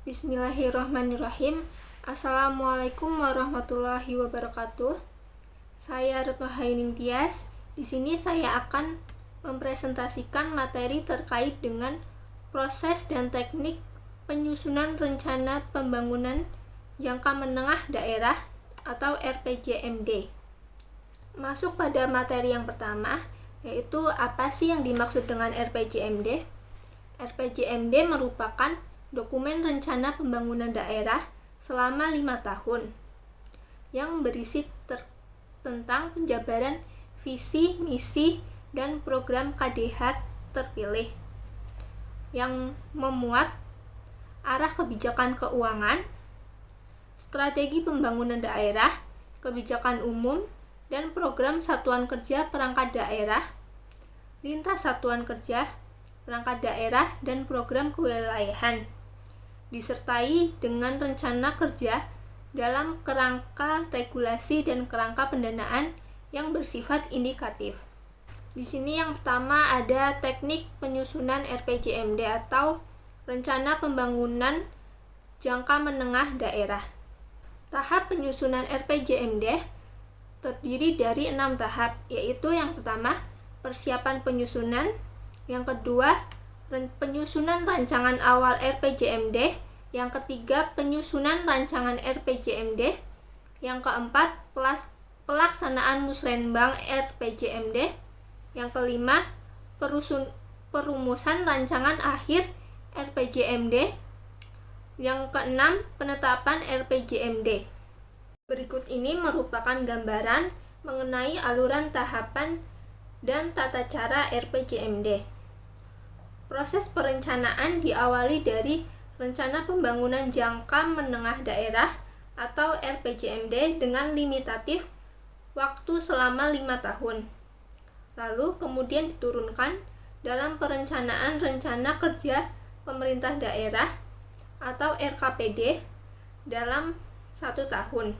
Bismillahirrahmanirrahim. Assalamualaikum warahmatullahi wabarakatuh. Saya Retno Hayuning Tias. Di sini saya akan mempresentasikan materi terkait dengan proses dan teknik penyusunan rencana pembangunan jangka menengah daerah atau RPJMD. Masuk pada materi yang pertama, yaitu apa sih yang dimaksud dengan RPJMD? RPJMD merupakan dokumen rencana pembangunan daerah selama 5 tahun yang berisi tentang penjabaran visi, misi, dan program KDH terpilih yang memuat arah kebijakan keuangan, strategi pembangunan daerah, kebijakan umum, dan program satuan kerja perangkat daerah, lintas satuan kerja perangkat daerah, dan program kewilayahan, disertai dengan rencana kerja dalam kerangka regulasi dan kerangka pendanaan yang bersifat indikatif. Di sini yang pertama ada teknik penyusunan RPJMD atau rencana pembangunan jangka menengah daerah. Tahap penyusunan RPJMD terdiri dari 6 tahap, yaitu yang pertama persiapan penyusunan, yang kedua penyusunan rancangan awal RPJMD, yang ketiga penyusunan rancangan RPJMD, yang keempat pelaksanaan musrenbang RPJMD, yang kelima perumusan rancangan akhir RPJMD, yang keenam penetapan RPJMD. Berikut ini merupakan gambaran mengenai aluran tahapan dan tata cara RPJMD. Proses perencanaan diawali dari rencana pembangunan jangka menengah daerah atau RPJMD dengan limitatif waktu selama 5 tahun. Lalu kemudian diturunkan dalam perencanaan rencana kerja pemerintah daerah atau RKPD dalam 1 tahun.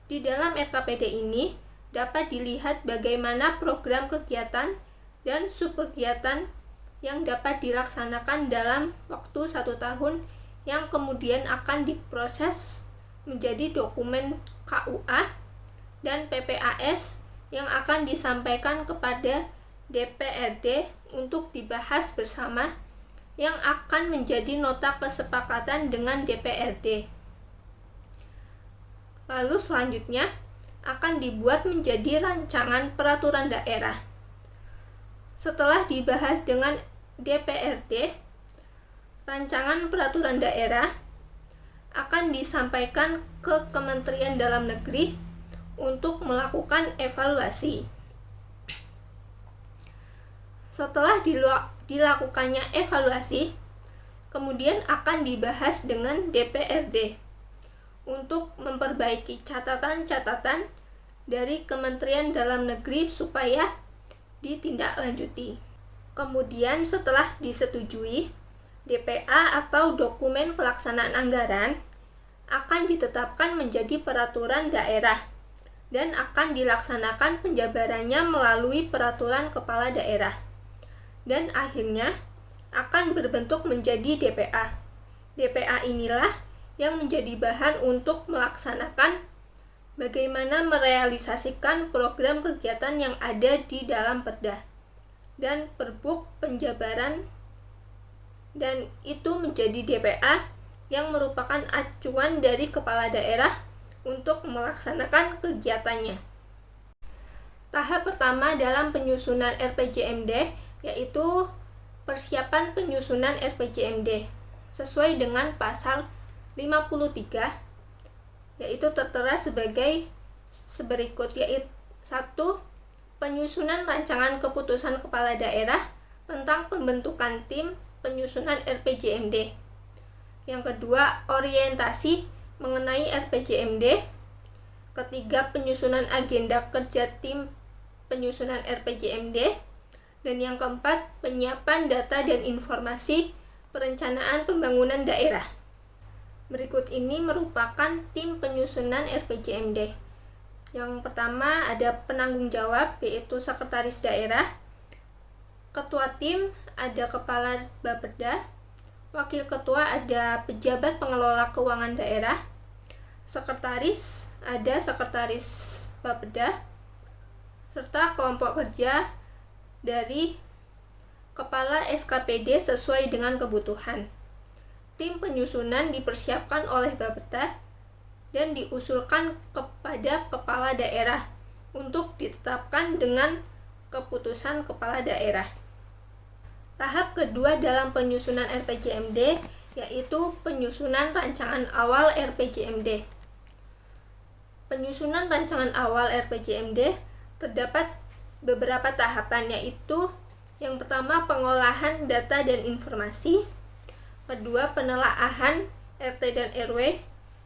Di dalam RKPD ini dapat dilihat bagaimana program kegiatan dan subkegiatan yang dapat dilaksanakan dalam waktu 1 tahun yang kemudian akan diproses menjadi dokumen KUA dan PPAS yang akan disampaikan kepada DPRD untuk dibahas bersama yang akan menjadi nota kesepakatan dengan DPRD. Lalu selanjutnya akan dibuat menjadi rancangan peraturan daerah. Setelah dibahas dengan DPRD, rancangan peraturan daerah akan disampaikan ke Kementerian Dalam Negeri untuk melakukan evaluasi. Setelah dilakukannya evaluasi, kemudian akan dibahas dengan DPRD untuk memperbaiki catatan-catatan dari Kementerian Dalam Negeri supaya ditindaklanjuti. Kemudian setelah disetujui, DPA atau dokumen pelaksanaan anggaran akan ditetapkan menjadi peraturan daerah dan akan dilaksanakan penjabarannya melalui peraturan kepala daerah dan akhirnya akan berbentuk menjadi DPA. DPA inilah yang menjadi bahan untuk melaksanakan bagaimana merealisasikan program kegiatan yang ada di dalam Perda dan Perbuk penjabaran, dan itu menjadi DPA yang merupakan acuan dari kepala daerah untuk melaksanakan kegiatannya. Tahap pertama dalam penyusunan RPJMD yaitu persiapan penyusunan RPJMD sesuai dengan pasal 53, yaitu tertera sebagai berikut, yaitu 1. Penyusunan rancangan keputusan kepala daerah tentang pembentukan tim penyusunan RPJMD. Yang kedua, orientasi mengenai RPJMD. Ketiga, penyusunan agenda kerja tim penyusunan RPJMD. Dan yang keempat, penyiapan data dan informasi perencanaan pembangunan daerah. Berikut ini merupakan tim penyusunan RPJMD. Yang pertama ada penanggung jawab, yaitu sekretaris daerah. Ketua tim ada kepala Bapeda. Wakil ketua ada pejabat pengelola keuangan daerah. Sekretaris ada sekretaris Bapeda, serta kelompok kerja dari kepala SKPD sesuai dengan kebutuhan. Tim penyusunan dipersiapkan oleh Bapeda dan diusulkan kepada kepala daerah untuk ditetapkan dengan keputusan kepala daerah. Tahap kedua dalam penyusunan RPJMD yaitu penyusunan rancangan awal RPJMD. Penyusunan rancangan awal RPJMD terdapat beberapa tahapan, yaitu yang pertama pengolahan data dan informasi, kedua penelaahan RT dan RW,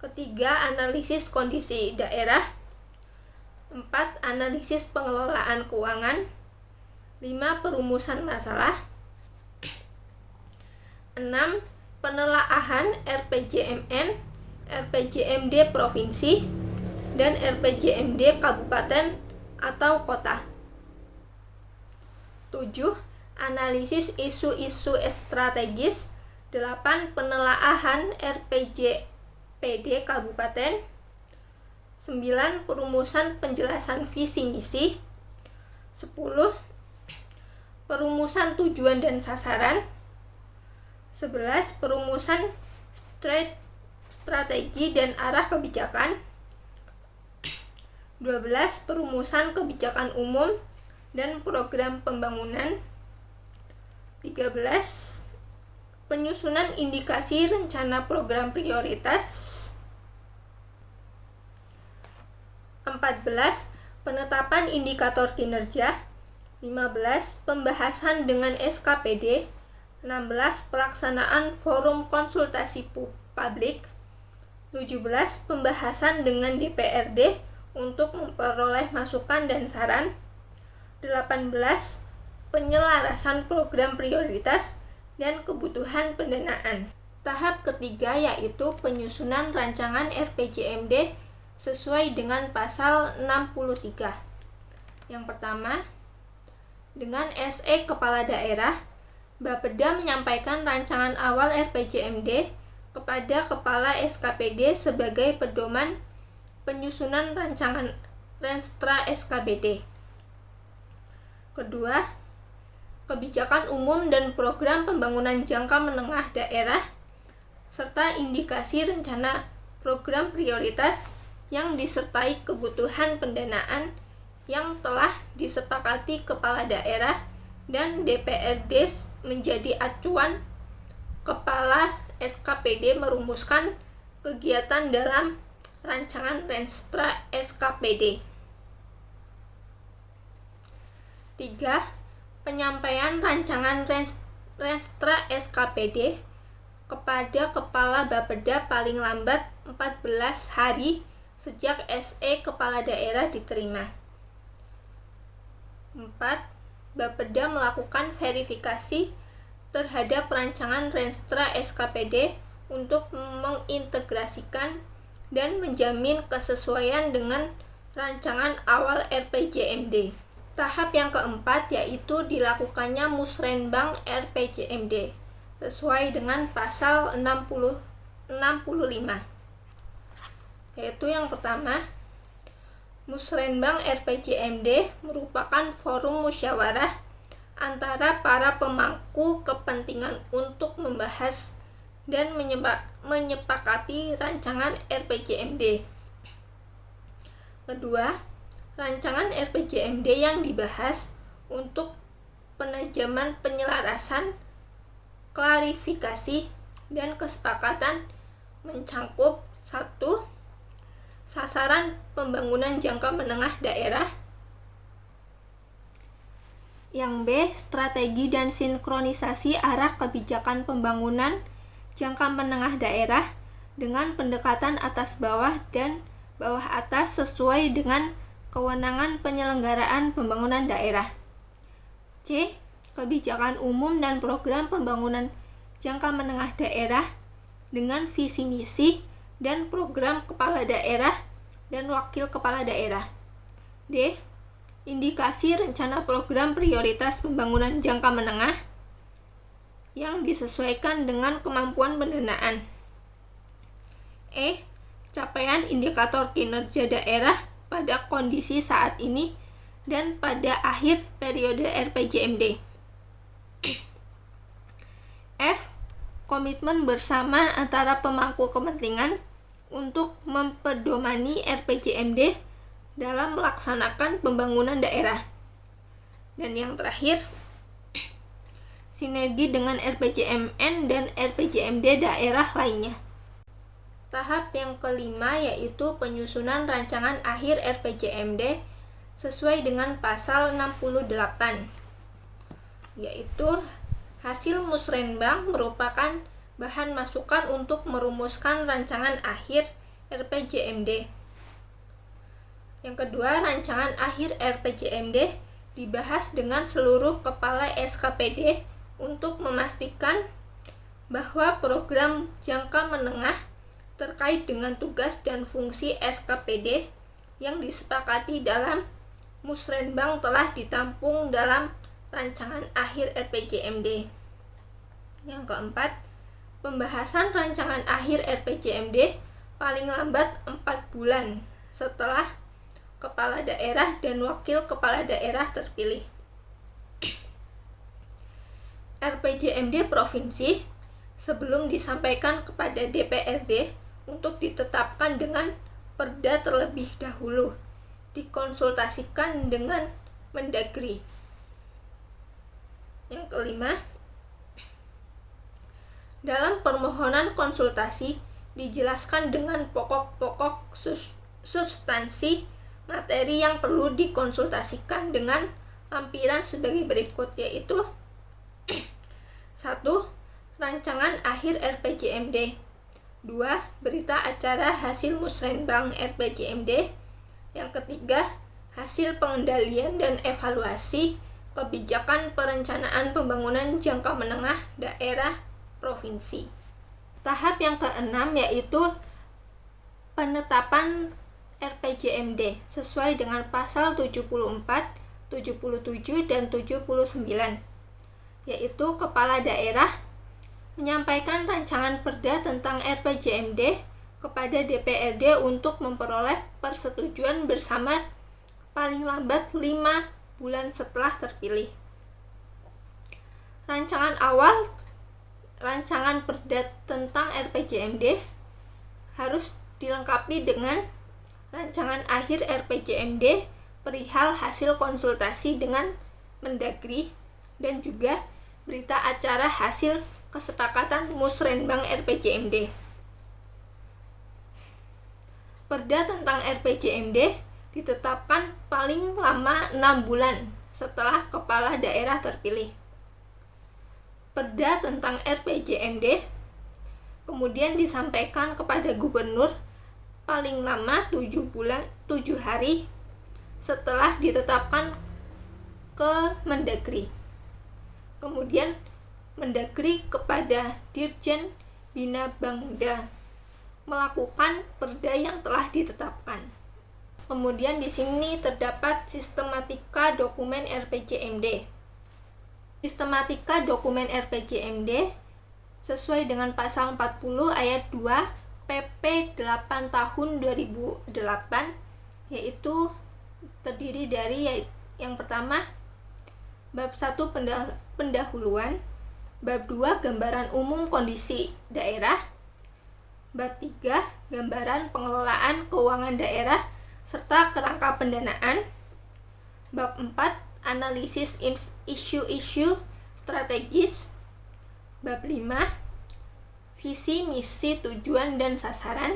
ketiga analisis kondisi daerah, 4 analisis pengelolaan keuangan, 5 perumusan masalah, 6 penelaahan RPJMN, RPJMD provinsi, dan RPJMD kabupaten atau kota. 7 analisis isu-isu strategis, 8 penelaahan RPJPD kabupaten, 9 perumusan penjelasan visi misi, 10 perumusan tujuan dan sasaran, 11 perumusan strategi dan arah kebijakan, 12 perumusan kebijakan umum dan program pembangunan, 13 penyusunan indikasi rencana program prioritas, 14 penetapan indikator kinerja, 15 pembahasan dengan SKPD, 16 pelaksanaan forum konsultasi publik, 17 pembahasan dengan DPRD untuk memperoleh masukan dan saran, 18 penyelarasan program prioritas dan kebutuhan pendanaan. Tahap ketiga yaitu penyusunan rancangan RPJMD sesuai dengan pasal 63. Yang pertama, dengan SE Kepala Daerah, Bapeda menyampaikan rancangan awal RPJMD kepada Kepala SKPD sebagai pedoman penyusunan rancangan Renstra SKPD. Kedua, kebijakan umum dan program pembangunan jangka menengah daerah, serta indikasi rencana program prioritas yang disertai kebutuhan pendanaan yang telah disepakati kepala daerah dan DPRD menjadi acuan kepala SKPD merumuskan kegiatan dalam rancangan Renstra SKPD. 3. Penyampaian rancangan Renstra SKPD kepada Kepala Bapeda paling lambat 14 hari sejak SE Kepala Daerah diterima. 4. Bapeda melakukan verifikasi terhadap rancangan Renstra SKPD untuk mengintegrasikan dan menjamin kesesuaian dengan rancangan awal RPJMD. Tahap yang keempat yaitu dilakukannya musrenbang RPJMD sesuai dengan pasal 65. Yaitu yang pertama, musrenbang RPJMD merupakan forum musyawarah antara para pemangku kepentingan untuk membahas dan menyepakati rancangan RPJMD. Kedua, rancangan RPJMD yang dibahas untuk penajaman penyelarasan, klarifikasi, dan kesepakatan mencangkup 1. Sasaran pembangunan jangka menengah daerah. Yang B. Strategi dan sinkronisasi arah kebijakan pembangunan jangka menengah daerah dengan pendekatan atas bawah dan bawah atas sesuai dengan kewenangan penyelenggaraan pembangunan daerah. C. Kebijakan umum dan program pembangunan jangka menengah daerah dengan visi misi dan program kepala daerah dan wakil kepala daerah. D. Indikasi rencana program prioritas pembangunan jangka menengah. yang disesuaikan dengan kemampuan pendanaan. Capaian indikator kinerja daerah pada kondisi saat ini dan pada akhir periode RPJMD. Komitmen bersama antara pemangku kepentingan untuk mempedomani RPJMD dalam melaksanakan pembangunan daerah. Dan yang terakhir, sinergi dengan RPJMN dan RPJMD daerah lainnya. Tahap yang kelima yaitu penyusunan rancangan akhir RPJMD sesuai dengan pasal 68, yaitu hasil musrenbang merupakan bahan masukan untuk merumuskan rancangan akhir RPJMD. Yang kedua, rancangan akhir RPJMD dibahas dengan seluruh kepala SKPD untuk memastikan bahwa program jangka menengah terkait dengan tugas dan fungsi SKPD yang disepakati dalam musrenbang telah ditampung dalam rancangan akhir RPJMD. Yang keempat, pembahasan rancangan akhir RPJMD paling lambat 4 bulan setelah kepala daerah dan wakil kepala daerah terpilih. RPJMD provinsi sebelum disampaikan kepada DPRD untuk ditetapkan dengan perda terlebih dahulu dikonsultasikan dengan Mendagri. Yang kelima, dalam permohonan konsultasi dijelaskan dengan pokok-pokok substansi materi yang perlu dikonsultasikan dengan lampiran sebagai berikut, yaitu 1. Rancangan akhir RPJMD. 2. Berita acara hasil musrenbang RPJMD. Yang ketiga, hasil pengendalian dan evaluasi kebijakan perencanaan pembangunan jangka menengah daerah provinsi. Tahap yang keenam yaitu penetapan RPJMD sesuai dengan pasal 74, 77, dan 79, yaitu kepala daerah menyampaikan rancangan perda tentang RPJMD kepada DPRD untuk memperoleh persetujuan bersama paling lambat 5 bulan setelah terpilih. Rancangan perda tentang RPJMD harus dilengkapi dengan rancangan akhir RPJMD perihal hasil konsultasi dengan Mendagri dan juga berita acara hasil kesepakatan musrenbang RPJMD. Perda tentang RPJMD ditetapkan paling lama 6 bulan setelah kepala daerah terpilih. Perda tentang RPJMD kemudian disampaikan kepada gubernur paling lama 7 hari setelah ditetapkan ke Mendagri. Kemudian Mendagri kepada Dirjen Bina Bangda melakukan perda yang telah ditetapkan. Kemudian di sini terdapat sistematika dokumen RPJMD. Sistematika dokumen RPJMD sesuai dengan pasal 40 ayat 2 PP 8 tahun 2008, yaitu terdiri dari yang pertama bab 1 pendahuluan, bab 2 gambaran umum kondisi daerah, bab 3 gambaran pengelolaan keuangan daerah serta kerangka pendanaan, bab 4 analisis isu-isu strategis, bab 5 visi, misi, tujuan, dan sasaran,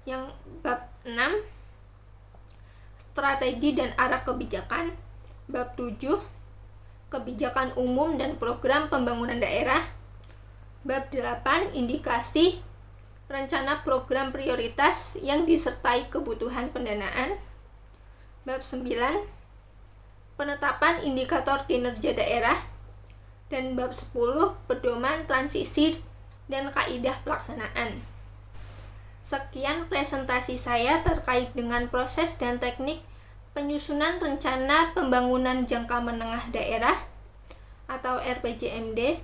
yang bab 6 strategi dan arah kebijakan, bab 7 kebijakan umum dan program pembangunan daerah, bab 8 indikasi rencana program prioritas yang disertai kebutuhan pendanaan, bab 9 penetapan indikator kinerja daerah, dan bab 10 pedoman transisi dan kaidah pelaksanaan. Sekian presentasi saya terkait dengan proses dan teknik penyusunan rencana pembangunan jangka menengah daerah atau RPJMD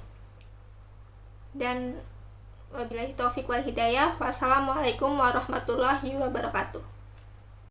Dan wabillahi taufik wal hidayah. Wassalamualaikum warahmatullahi wabarakatuh.